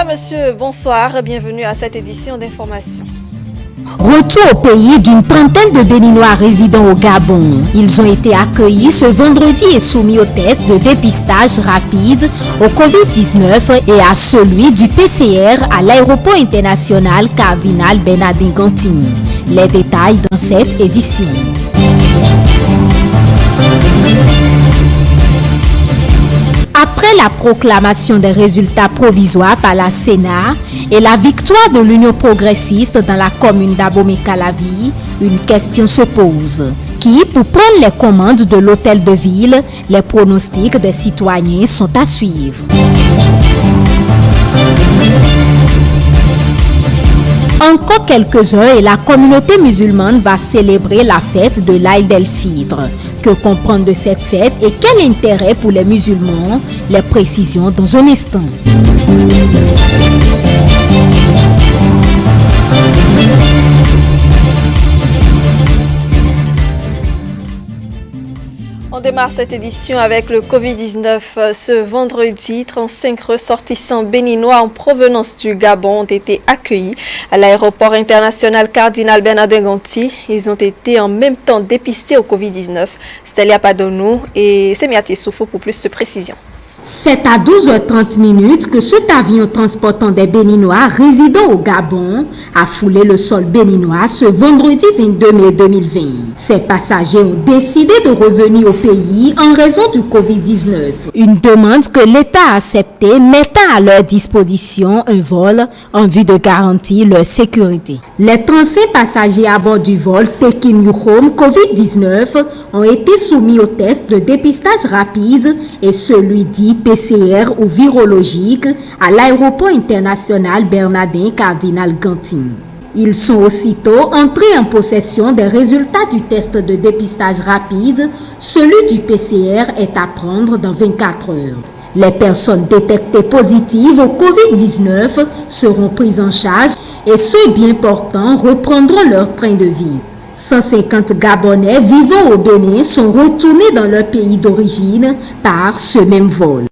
Madame, Monsieur, bonsoir. Bienvenue à cette édition d'information. Retour au pays d'une trentaine de Béninois résidant au Gabon. Ils ont été accueillis ce vendredi et soumis au test de dépistage rapide au Covid-19 et à celui du PCR à l'aéroport international Cardinal Bernardin Gantini. Les détails dans cette édition. Après la proclamation des résultats provisoires par la Sénat et la victoire de l'Union progressiste dans la commune d'Abomey-Calavi, une question se pose. Qui, pour prendre les commandes de l'hôtel de ville, les pronostics des citoyens sont à suivre. Encore quelques heures et la communauté musulmane va célébrer la fête de l'Aïd el-Fitr. Que comprendre de cette fête et quel intérêt pour les musulmans? Les précisions dans un instant. On démarre cette édition avec le Covid-19. Ce vendredi, 35 ressortissants béninois en provenance du Gabon ont été accueillis à l'aéroport international Cardinal Bernardin Gantini. Ils ont été en même temps dépistés au Covid-19. Stélia Padonou et Semiati Soufou pour plus de précisions. C'est à 12h30 que cet avion transportant des Béninois résidant au Gabon a foulé le sol béninois ce vendredi 22 mai 2020. Ces passagers ont décidé de revenir au pays en raison du Covid-19. Une demande que l'État a acceptée, mettant à leur disposition un vol en vue de garantir leur sécurité. Les 35 passagers à bord du vol Tekin You Home Covid-19 ont été soumis au test de dépistage rapide et celui dit PCR ou virologique à l'aéroport international Bernardin Cardinal Gantini. Ils sont aussitôt entrés en possession des résultats du test de dépistage rapide. Celui du PCR est à prendre dans 24 heures. Les personnes détectées positives au Covid-19 seront prises en charge et ceux bien portants reprendront leur train de vie. 150 Gabonais vivant au Bénin sont retournés dans leur pays d'origine par ce même vol.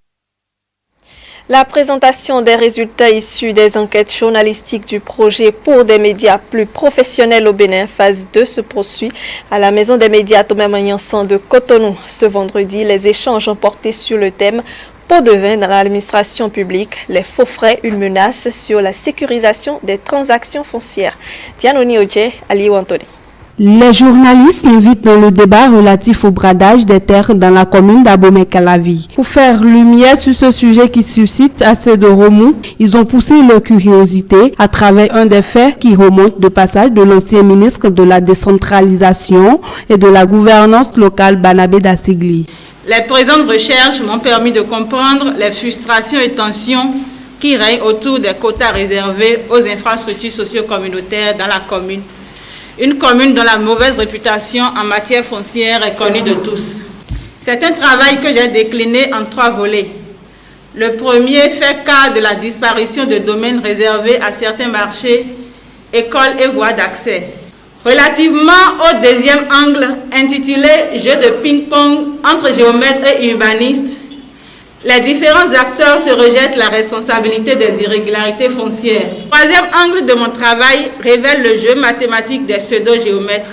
La présentation des résultats issus des enquêtes journalistiques du projet pour des médias plus professionnels au Bénin, phase 2, se poursuit à la Maison des médias Thomas Magnan-San de Cotonou. Ce vendredi, les échanges ont porté sur le thème « Pot de vin dans l'administration publique, les faux frais, une menace sur la sécurisation des transactions foncières ». Dianoni Odje, Aliou Anthony. Les journalistes s'invitent dans le débat relatif au bradage des terres dans la commune d'Abomey-Calavi. Pour faire lumière sur ce sujet qui suscite assez de remous, ils ont poussé leur curiosité à travers un des faits qui remonte de passage de l'ancien ministre de la décentralisation et de la gouvernance locale Banabé Dassigli. Les présentes recherches m'ont permis de comprendre les frustrations et tensions qui règnent autour des quotas réservés aux infrastructures socio-communautaires dans la commune. Une commune dont la mauvaise réputation en matière foncière est connue de tous. C'est un travail que j'ai décliné en 3 volets. Le premier fait cas de la disparition de domaines réservés à certains marchés, écoles et voies d'accès. Relativement au deuxième angle, intitulé « Jeu de ping-pong entre géomètres et urbanistes », les différents acteurs se rejettent la responsabilité des irrégularités foncières. Le troisième angle de mon travail révèle le jeu mathématique des pseudo-géomètres.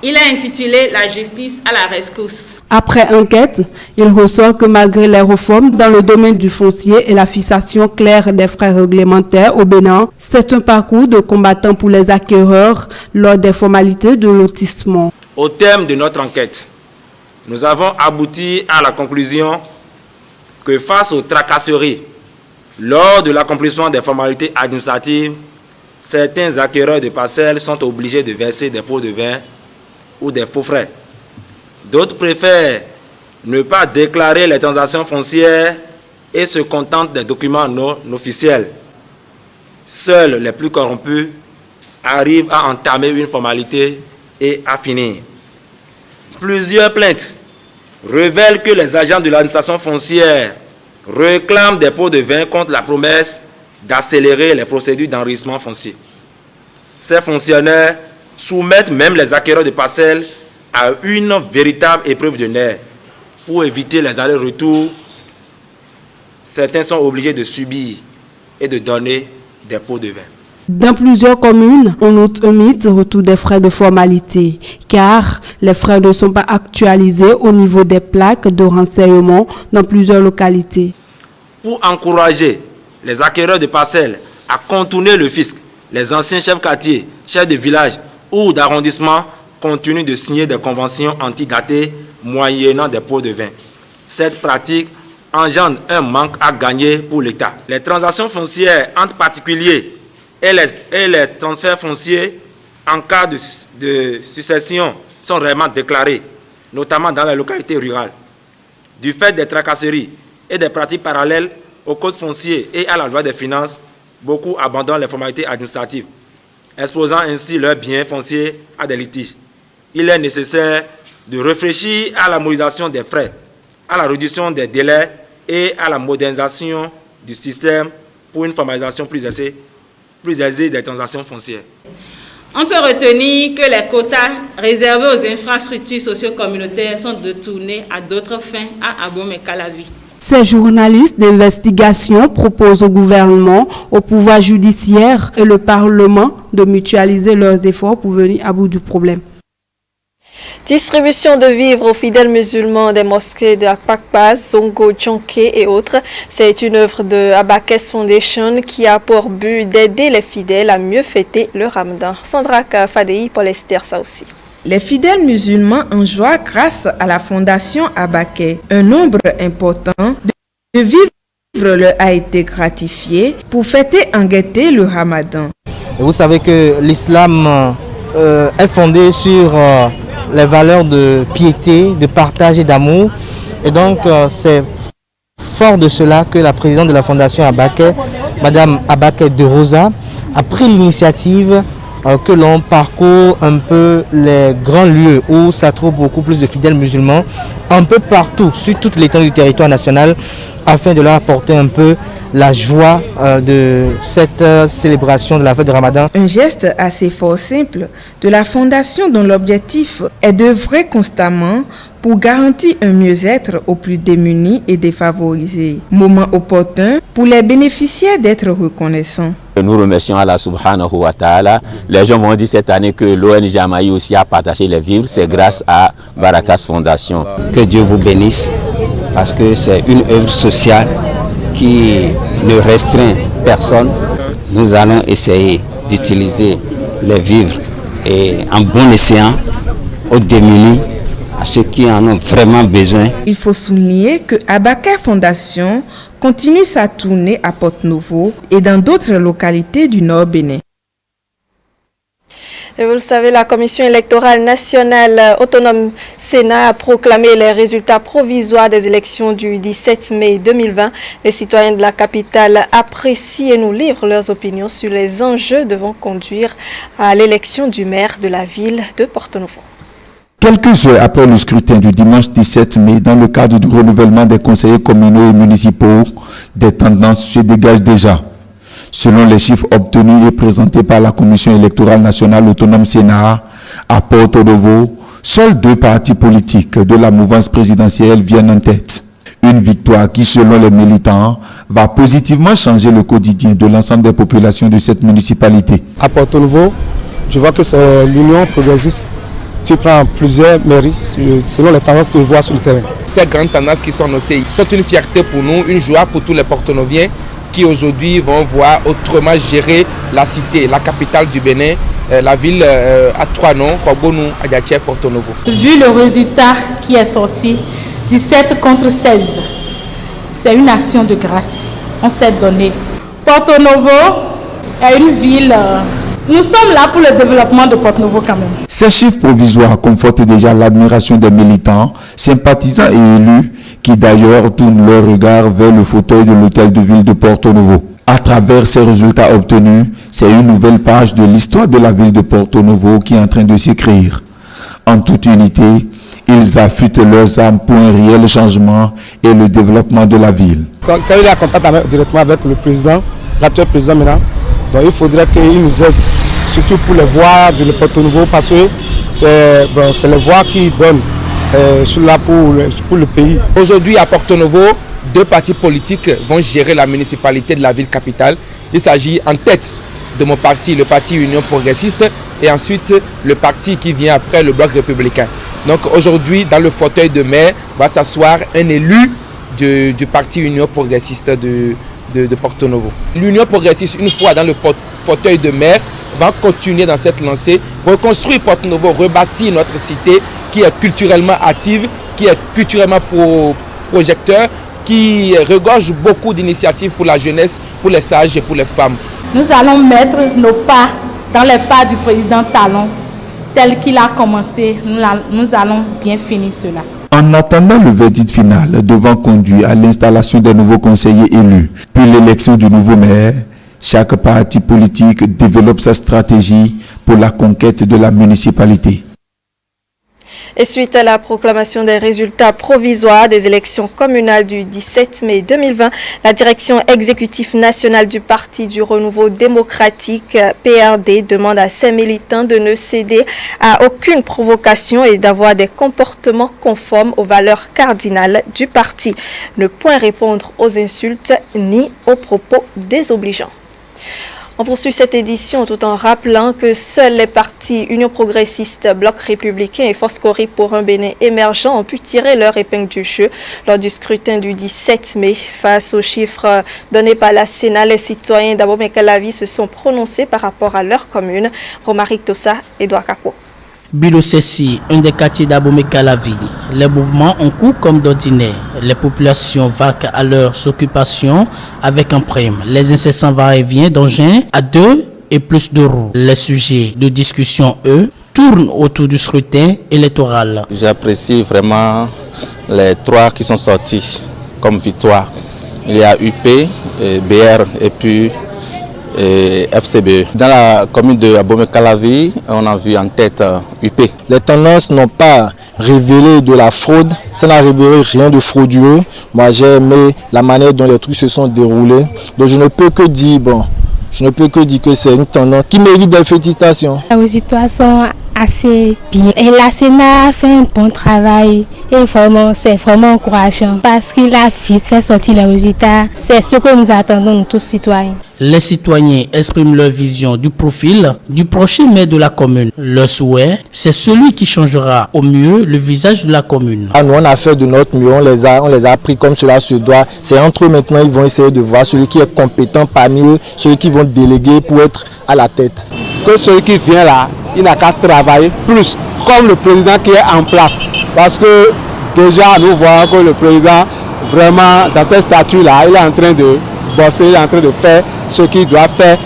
Il est intitulé « La justice à la rescousse ». Après enquête, il ressort que malgré les réformes dans le domaine du foncier et la fixation claire des frais réglementaires au Bénin, c'est un parcours de combattant pour les acquéreurs lors des formalités de lotissement. Au terme de notre enquête, nous avons abouti à la conclusion que face aux tracasseries lors de l'accomplissement des formalités administratives, certains acquéreurs de parcelles sont obligés de verser des pots de vin ou des faux frais. D'autres préfèrent ne pas déclarer les transactions foncières et se contentent des documents non officiels. Seuls les plus corrompus arrivent à entamer une formalité et à finir. Plusieurs plaintes révèle que les agents de l'administration foncière réclament des pots de vin contre la promesse d'accélérer les procédures d'enregistrement foncier. Ces fonctionnaires soumettent même les acquéreurs de parcelles à une véritable épreuve de nerfs. Pour éviter les allers-retours, certains sont obligés de subir et de donner des pots de vin. Dans plusieurs communes, on note un mythe autour des frais de formalité, car les frais ne sont pas actualisés au niveau des plaques de renseignement dans plusieurs localités. Pour encourager les acquéreurs de parcelles à contourner le fisc, les anciens chefs quartiers, chefs de village ou d'arrondissement continuent de signer des conventions antidatées moyennant des pots de vin. Cette pratique engendre un manque à gagner pour l'État. Les transactions foncières entre particuliers et les transferts fonciers en cas de succession sont réellement déclarés, notamment dans les localités rurales. Du fait des tracasseries et des pratiques parallèles au code foncier et à la loi des finances, beaucoup abandonnent les formalités administratives, exposant ainsi leurs biens fonciers à des litiges. Il est nécessaire de réfléchir à la modernisation des frais, à la réduction des délais et à la modernisation du système pour une formalisation plus aisée des transactions foncières. On peut retenir que les quotas réservés aux infrastructures socio-communautaires sont détournés à d'autres fins à Abomey-Calavi. Ces journalistes d'investigation proposent au gouvernement, au pouvoir judiciaire et le Parlement de mutualiser leurs efforts pour venir à bout du problème. Distribution de vivres aux fidèles musulmans des mosquées de Akpakpaz, Zongo, Djonké et autres. C'est une œuvre de Abakes Foundation qui a pour but d'aider les fidèles à mieux fêter le Ramadan. Sandra Fadei pour Esther Saoussi. Les fidèles musulmans en joie grâce à la Fondation Abakes. Un nombre important de vivres leur a été gratifié pour fêter en gaieté le Ramadan. Vous savez que l'islam est fondé sur les valeurs de piété, de partage et d'amour. Et donc, c'est fort de cela que la présidente de la Fondation Abakes, Madame Abakes de Rosa, a pris l'initiative que l'on parcourt un peu les grands lieux où ça trouve beaucoup plus de fidèles musulmans, un peu partout, sur toute l'étendue du territoire national, afin de leur apporter un peu la joie de cette célébration de la fête de Ramadan. Un geste assez fort simple de la Fondation dont l'objectif est d'œuvrer constamment pour garantir un mieux-être aux plus démunis et défavorisés. Moment opportun pour les bénéficiaires d'être reconnaissants. Nous remercions Allah subhanahu wa ta'ala. Les gens vont dire cette année que l'ONG Amaï aussi a partagé les vivres. C'est grâce à Barakas Fondation. Que Dieu vous bénisse parce que c'est une œuvre sociale qui ne restreint personne. Nous allons essayer d'utiliser les vivres et en bon escient aux démunis, à ceux qui en ont vraiment besoin. Il faut souligner que Abakes Fondation continue sa tournée à Porto-Novo et dans d'autres localités du Nord Bénin. Et vous le savez, la Commission électorale nationale autonome Sénat a proclamé les résultats provisoires des élections du 17 mai 2020. Les citoyens de la capitale apprécient et nous livrent leurs opinions sur les enjeux devant conduire à l'élection du maire de la ville de Porto-Novo. Quelques heures après le scrutin du dimanche 17 mai, dans le cadre du renouvellement des conseillers communaux et municipaux, des tendances se dégagent déjà. Selon les chiffres obtenus et présentés par la Commission électorale nationale autonome Sénat, à Porto-Novo, seuls 2 partis politiques de la mouvance présidentielle viennent en tête. Une victoire qui, selon les militants, va positivement changer le quotidien de l'ensemble des populations de cette municipalité. À Porto-Novo, je vois que c'est l'Union progressiste qui prend plusieurs mairies selon les tendances que je vois sur le terrain. Ces grandes tendances qui sont annoncées sont une fierté pour nous, une joie pour tous les Porto-Noviens qui aujourd'hui vont voir autrement gérer la cité, la capitale du Bénin, la ville à 3 noms, Robonou, Adiaché, Porto-Novo. Vu le résultat qui est sorti, 17 contre 16, c'est une action de grâce. On s'est donné. Porto-Novo est une ville... Nous sommes là pour le développement de Porto-Novo quand même. Ces chiffres provisoires confortent déjà l'admiration des militants, sympathisants et élus qui d'ailleurs tournent leur regard vers le fauteuil de l'hôtel de ville de Porto-Novo. À travers ces résultats obtenus, c'est une nouvelle page de l'histoire de la ville de Porto-Novo qui est en train de s'écrire. En toute unité, ils affûtent leurs âmes pour un réel changement et le développement de la ville. Quand il est en contact directement avec le président, l'actuel président maintenant, donc il faudrait qu'il nous aide, surtout pour les voies de Porto-Novo, parce que c'est les voies qui donnent là pour le pays. Aujourd'hui à Porto-Novo, 2 partis politiques vont gérer la municipalité de la ville capitale. Il s'agit en tête de mon parti, le parti Union progressiste, et ensuite le parti qui vient après, le Bloc républicain. Donc aujourd'hui, dans le fauteuil de maire, va s'asseoir un élu du parti Union progressiste de Porto Novo. L'Union progressiste, une fois dans le fauteuil de maire, va continuer dans cette lancée, reconstruire Porto Novo, rebâtir notre cité qui est culturellement active, qui est culturellement projecteur, qui regorge beaucoup d'initiatives pour la jeunesse, pour les sages et pour les femmes. Nous allons mettre nos pas dans les pas du président Talon, tel qu'il a commencé. Nous allons bien finir cela. En attendant le verdict final devant conduire à l'installation des nouveaux conseillers élus, puis l'élection du nouveau maire, chaque parti politique développe sa stratégie pour la conquête de la municipalité. Et suite à la proclamation des résultats provisoires des élections communales du 17 mai 2020, la direction exécutive nationale du Parti du Renouveau démocratique, PRD, demande à ses militants de ne céder à aucune provocation et d'avoir des comportements conformes aux valeurs cardinales du parti. Ne point répondre aux insultes ni aux propos désobligeants. On poursuit cette édition tout en rappelant que seuls les partis Union progressiste, Bloc républicain et Force Cori pour un Bénin émergent ont pu tirer leur épingle du jeu lors du scrutin du 17 mai. Face aux chiffres donnés par la Sénat, les citoyens d'Abomey-Calavi se sont prononcés par rapport à leur commune. Romaric Tossa, Edouard Kako. Bilo Sessi, un des quartiers d'Abomey-Calavi. Les mouvements ont cours comme d'ordinaire. Les populations vaquent à leurs occupations avec un prime. Les incessants va-et-vient d'engins à 2 et plus de roues. Les sujets de discussion, eux, tournent autour du scrutin électoral. J'apprécie vraiment les 3 qui sont sortis comme victoire. Il y a UP, BR et puis FCBE. Dans la commune de Abomey-Calavi, on a vu en tête UP. Les tendances n'ont pas révélé de la fraude, ça n'a révélé rien de frauduleux. Moi j'ai aimé la manière dont les trucs se sont déroulés. Donc je ne peux que dire, que c'est une tendance qui mérite des félicitations. Les résultats sont assez bien. Et la Sénat a fait un bon travail et vraiment, c'est vraiment encourageant parce qu'il a fait sortir les résultats. C'est ce que nous attendons, nous tous citoyens. Les citoyens expriment leur vision du profil du prochain maire de la commune. Leur souhait, c'est celui qui changera au mieux le visage de la commune. Nous, on a fait de notre mieux, on les a pris comme cela se doit. C'est entre eux maintenant, ils vont essayer de voir celui qui est compétent parmi eux, celui qui vont déléguer pour être à la tête. Que celui qui vient là, il n'a qu'à travailler plus, comme le président qui est en place. Parce que déjà, nous voyons que le président, vraiment, dans cette statue-là, il est en train de bosser, il est en train de faire ce qu'il doit faire.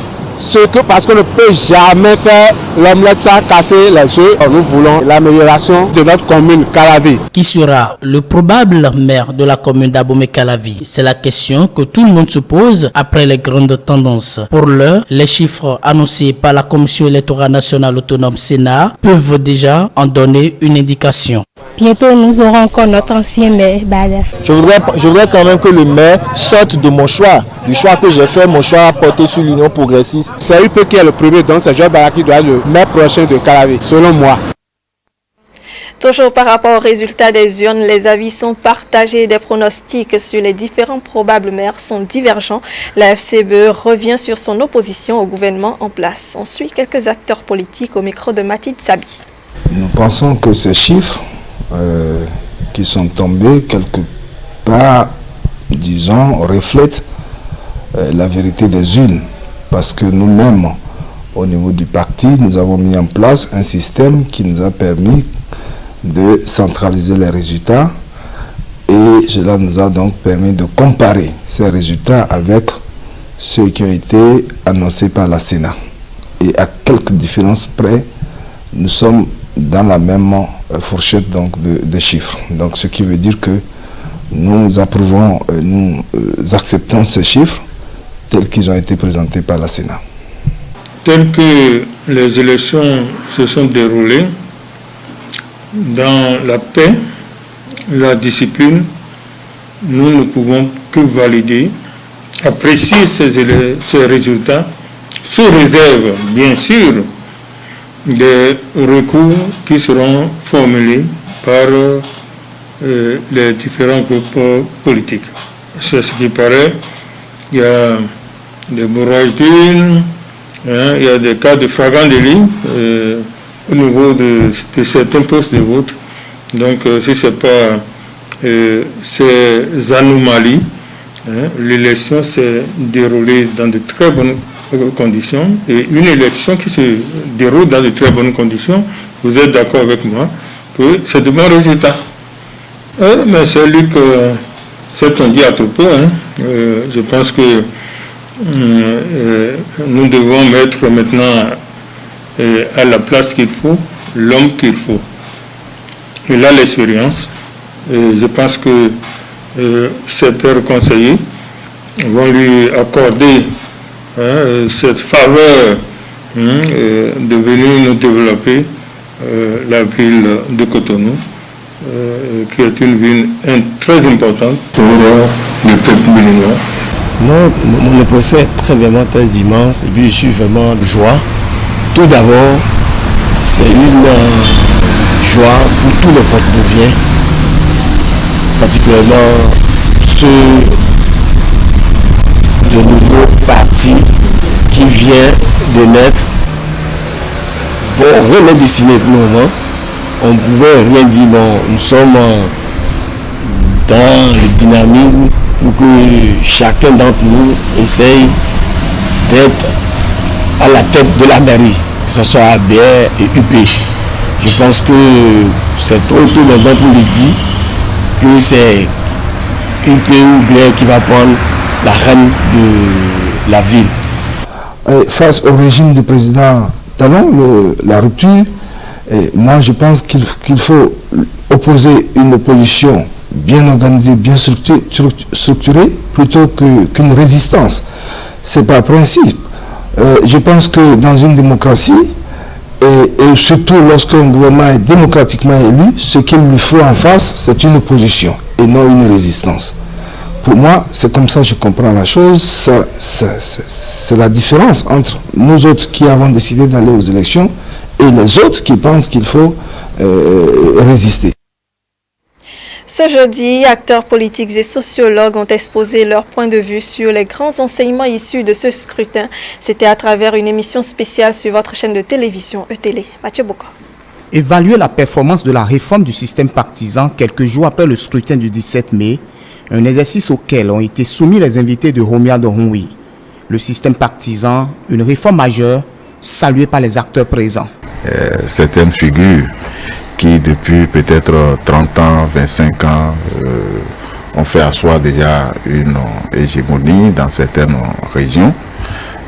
Parce qu'on ne peut jamais faire l'omelette sans casser les œufs. Nous voulons l'amélioration de notre commune Calavi. Qui sera le probable maire de la commune d'Abomey-Calavi? C'est la question que tout le monde se pose après les grandes tendances. Pour l'heure, les chiffres annoncés par la Commission électorale nationale autonome Sénat peuvent déjà en donner une indication. Bientôt, nous aurons encore notre ancien maire, Bada. Je voudrais quand même que le maire sorte de mon choix, du choix que j'ai fait, mon choix porté sur l'Union progressiste. C'est UP qui est le premier, donc c'est Joël Bada qui doit être le maire prochain de Calavi, selon moi. Toujours par rapport aux résultats des urnes, les avis sont partagés. Des pronostics sur les différents probables maires sont divergents. La FCBE revient sur son opposition au gouvernement en place. On suit quelques acteurs politiques au micro de Mathilde Sabi. Nous pensons que ces chiffres qui sont tombés quelque part, disons, reflètent la vérité des urnes. Parce que nous-mêmes, au niveau du parti, nous avons mis en place un système qui nous a permis de centraliser les résultats et cela nous a donc permis de comparer ces résultats avec ceux qui ont été annoncés par la Sénat. Et à quelques différences près, nous sommes dans la même fourchette donc de chiffres. Donc ce qui veut dire que nous approuvons, nous acceptons ces chiffres tels qu'ils ont été présentés par la Sénat. Telles que les élections se sont déroulées, dans la paix, la discipline, nous ne pouvons que valider, apprécier ces résultats, sous réserve, bien sûr, des recours qui seront formulés par les différents groupes politiques. C'est ce qui paraît. Il y a des bourrages d'urnes, il y a des cas de flagrant délit au niveau de certains postes de vote. Donc, si ce n'est pas ces anomalies, l'élection s'est déroulée dans de très bonnes conditions. Et une élection qui se déroule dans de très bonnes conditions, vous êtes d'accord avec moi que c'est de bons résultats. Mais c'est lui que c'est on dit à trop peu. Je pense que nous devons mettre maintenant à la place qu'il faut l'homme qu'il faut. Il a l'expérience et je pense que ces pairs conseillers vont lui accorder cette faveur de venir nous développer la ville de Cotonou, qui est une ville très importante pour le peuple béninois. Non, mon impression est vraiment très immense et puis je suis vraiment de joie. Tout d'abord, c'est une joie pour tous les Cotonouviens, particulièrement ceux de nouveaux partis qui viennent de naître. Bon, rien n'est dessiné pour le moment. On ne pouvait rien dire, bon, nous sommes dans le dynamisme pour que chacun d'entre nous essaye d'être à la tête de la mairie, que ce soit ABR et UP. Je pense que c'est trop tôt maintenant pour le dire que c'est UP ou BR qui va prendre la reine de la ville. Face au régime du président Talon, la rupture, moi je pense qu'il faut opposer une opposition bien organisée, bien structurée, plutôt qu'une résistance. C'est par principe. Je pense que dans une démocratie, et surtout lorsqu'un gouvernement est démocratiquement élu, ce qu'il lui faut en face, c'est une opposition et non une résistance. Pour moi, c'est comme ça que je comprends la chose. C'est la différence entre nous autres qui avons décidé d'aller aux élections et les autres qui pensent qu'il faut résister. Ce jeudi, acteurs politiques et sociologues ont exposé leur point de vue sur les grands enseignements issus de ce scrutin. C'était à travers une émission spéciale sur votre chaîne de télévision E-Télé. Mathieu Boko. Évaluer la performance de la réforme du système partisan quelques jours après le scrutin du 17 mai, un exercice auquel ont été soumis les invités de Romia Doronwi. Le système partisan, une réforme majeure, saluée par les acteurs présents. Certaines figures qui depuis peut-être 30 ans, 25 ans ont fait asseoir déjà une hégémonie dans certaines régions.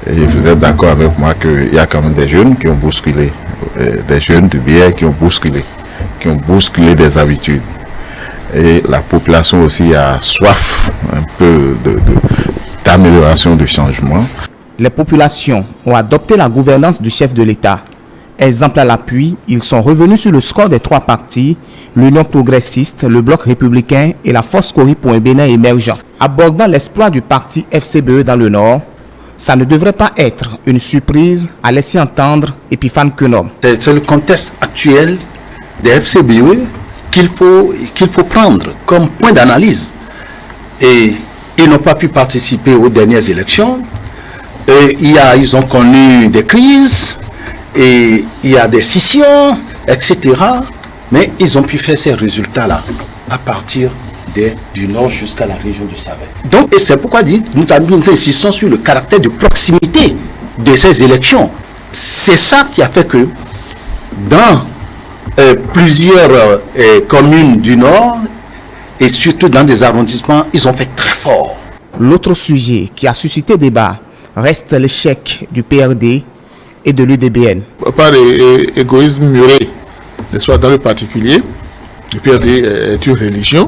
Et vous êtes d'accord avec moi qu'il y a quand même des jeunes qui ont bousculé, des jeunes de bière qui ont bousculé des habitudes. Et la population aussi a soif un peu d'amélioration, de changement. Les populations ont adopté la gouvernance du chef de l'État. Exemple à l'appui, ils sont revenus sur le score des trois partis, l'Union progressiste, le Bloc républicain et la Force Cori pour un Bénin émergent. Abordant l'exploit du parti FCBE dans le Nord, ça ne devrait pas être une surprise à laisser entendre Epiphane Quenom. C'est le contexte actuel des FCBE qu'il faut prendre comme point d'analyse. Et ils n'ont pas pu participer aux dernières élections. Et ils ont connu des crises. Et il y a des scissions, etc. Mais ils ont pu faire ces résultats-là à partir du nord jusqu'à la région du Sahel. Donc, et c'est pourquoi nous insistons sur le caractère de proximité de ces élections. C'est ça qui a fait que dans plusieurs communes du nord, et surtout dans des arrondissements, ils ont fait très fort. L'autre sujet qui a suscité débat reste l'échec du PRD et de l'UDBN. Par égoïsme muré, n'est-ce pas, dans le particulier, le PRD est une religion.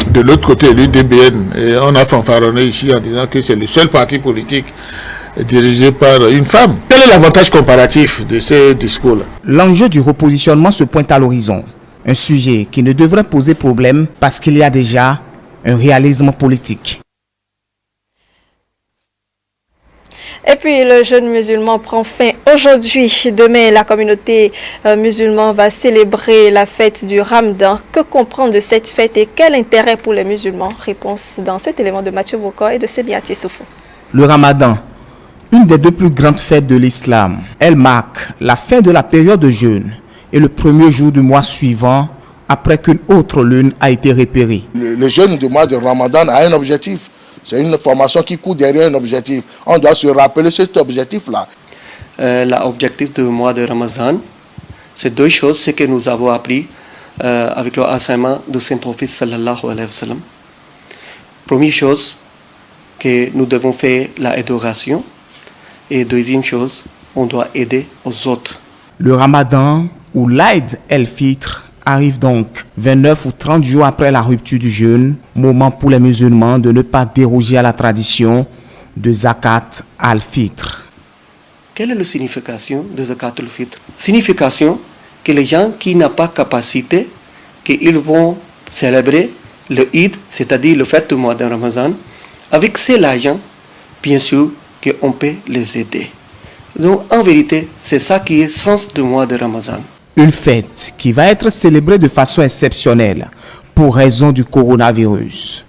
De l'autre côté, l'UDBN, on a fanfaronné ici en disant que c'est le seul parti politique dirigé par une femme. Quel est l'avantage comparatif de ce discours-là? L'enjeu du repositionnement se pointe à l'horizon. Un sujet qui ne devrait poser problème parce qu'il y a déjà un réalisme politique. Et puis le jeûne musulman prend fin aujourd'hui. Demain, la communauté musulmane va célébrer la fête du Ramadan. Que comprendre de cette fête et quel intérêt pour les musulmans? Réponse dans cet élément de Mathieu Boko et de Sébiati Soufou. Le Ramadan, une des deux plus grandes fêtes de l'islam. Elle marque la fin de la période de jeûne et le premier jour du mois suivant après qu'une autre lune a été repérée. Le jeûne du mois de Ramadan a un objectif. C'est une formation qui court derrière un objectif. On doit se rappeler cet objectif-là. L'objectif du mois de Ramadan, c'est deux choses, ce que nous avons appris avec l'enseignement du Saint-Prophète sallallahu alayhi wa sallam. Première chose, que nous devons faire l'adoration. Et deuxième chose, on doit aider aux autres. Le Ramadan ou l'Aïd el-Fitr arrive donc 29 ou 30 jours après la rupture du jeûne, moment pour les musulmans de ne pas déroger à la tradition de Zakat al-Fitr. Quelle est la signification de Zakat al-Fitr? Signification que les gens qui n'ont pas capacité, qu'ils vont célébrer le Eid, c'est-à-dire le fête du mois de Ramadan, avec cet argent, bien sûr, qu'on peut les aider. Donc, en vérité, c'est ça qui est le sens du mois de Ramadan. Une fête qui va être célébrée de façon exceptionnelle pour raison du coronavirus.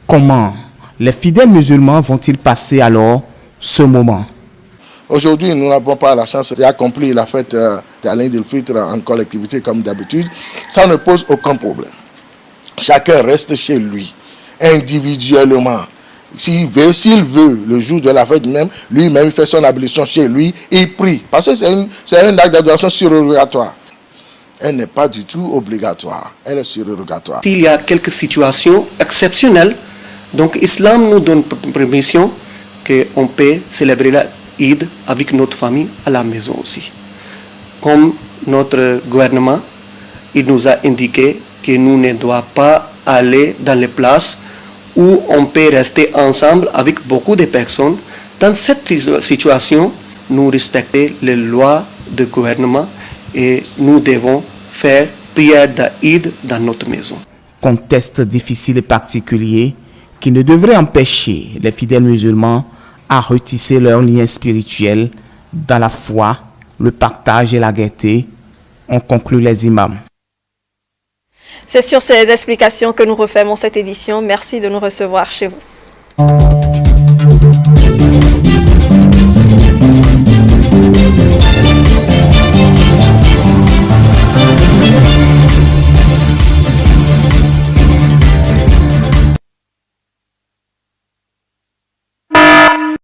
Comment les fidèles musulmans vont-ils passer alors ce moment? Aujourd'hui, nous n'avons pas la chance d'accomplir la fête d'Alain Fitr en collectivité comme d'habitude. Ça ne pose aucun problème. Chacun reste chez lui, individuellement. S'il veut, le jour de la fête même, lui-même fait son ablution chez lui, il prie. Parce que c'est un acte d'adoration surérogatoire. Elle n'est pas du tout obligatoire, elle est surérogatoire. S'il y a quelques situations exceptionnelles, donc l'islam nous donne permission qu'on peut célébrer l'Eid avec notre famille à la maison aussi. Comme notre gouvernement, il nous a indiqué que nous ne devons pas aller dans les places où on peut rester ensemble avec beaucoup de personnes. Dans cette situation, nous respectons les lois du gouvernement et nous devons faire prière d'Eid dans notre maison. Contexte difficile et particulier qui ne devrait empêcher les fidèles musulmans à retisser leurs liens spirituels dans la foi, le partage et la gaieté, ont conclu les imams. C'est sur ces explications que nous refermons cette édition. Merci de nous recevoir chez vous.